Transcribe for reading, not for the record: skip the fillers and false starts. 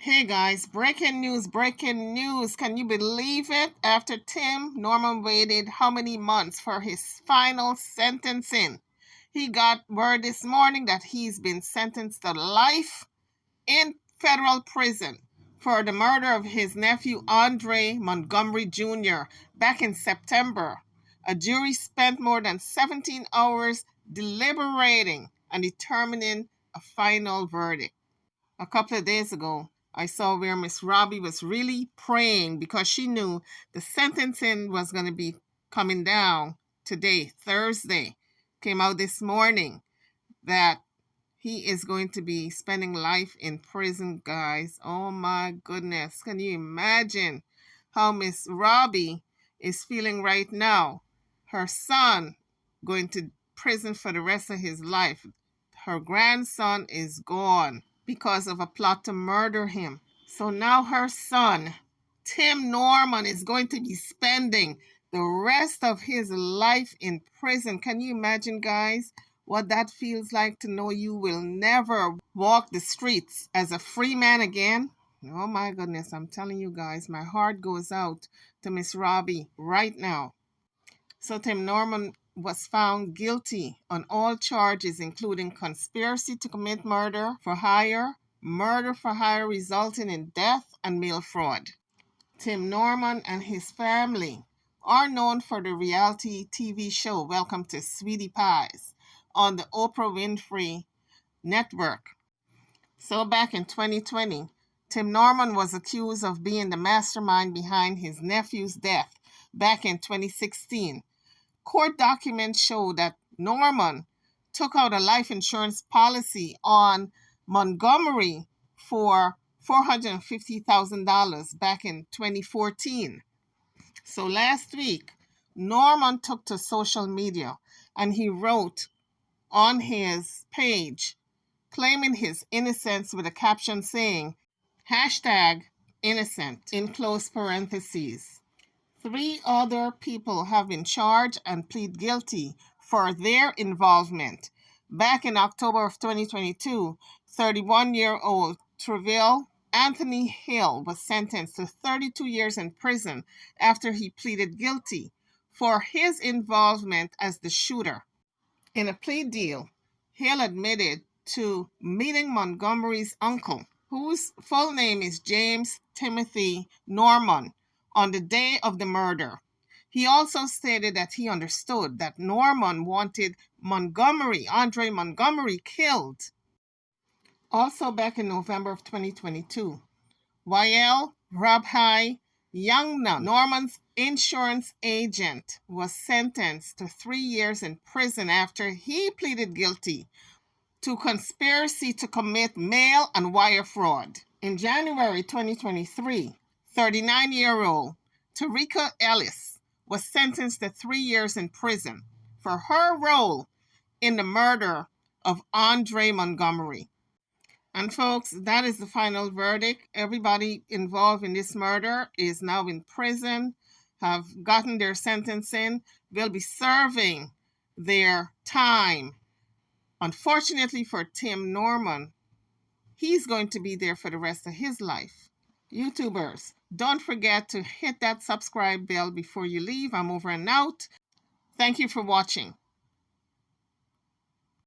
Hey guys, breaking news, breaking news. Can you believe it? After Tim Norman waited how many months for his final sentencing? He got word this morning that he's been sentenced to life in federal prison for the murder of his nephew Andre Montgomery Jr. back in September. A jury spent more than 17 hours deliberating and determining a final verdict. A couple of days ago, I saw where Miss Robbie was really praying because she knew the sentencing was going to be coming down today, Thursday. Came out this morning that he is going to be spending life in prison, guys. Oh my goodness. Can you imagine how Miss Robbie is feeling right now? Her son going to prison for the rest of his life. Her grandson is gone because of a plot to murder him. So now her son, Tim Norman, is going to be spending the rest of his life in prison. Can you imagine, guys, what that feels like to know you will never walk the streets as a free man again? Oh my goodness, I'm telling you guys, my heart goes out to Miss Robbie right now. So Tim Norman was found guilty on all charges, including conspiracy to commit murder for hire resulting in death, and mail fraud. Tim Norman and his family are known for the reality TV show Welcome to Sweetie Pies on the Oprah Winfrey Network. So back in 2020, Tim Norman was accused of being the mastermind behind his nephew's death back in 2016. Court documents show that Norman took out a life insurance policy on Montgomery for $450,000 back in 2014. So last week, Norman took to social media and he wrote on his page claiming his innocence with a caption saying, #innocent in close parentheses. 3 other people have been charged and plead guilty for their involvement. Back in October of 2022, 31-year-old Treville Anthony Hill was sentenced to 32 years in prison after he pleaded guilty for his involvement as the shooter. In a plea deal, Hill admitted to meeting Montgomery's uncle, whose full name is James Timothy Norman, on the day of the murder. He also stated that he understood that Norman wanted Andre Montgomery, killed. Also back in November of 2022, Wael Rabhi Youngna, Norman's insurance agent, was sentenced to 3 years in prison after he pleaded guilty to conspiracy to commit mail and wire fraud. In January 2023, 39-year-old Tarika Ellis was sentenced to 3 years in prison for her role in the murder of Andre Montgomery. And folks, that is the final verdict. Everybody involved in this murder is now in prison, have gotten their sentencing, will be serving their time. Unfortunately for Tim Norman, he's going to be there for the rest of his life. YouTubers, don't forget to hit that subscribe bell before you leave. I'm over and out. Thank you for watching.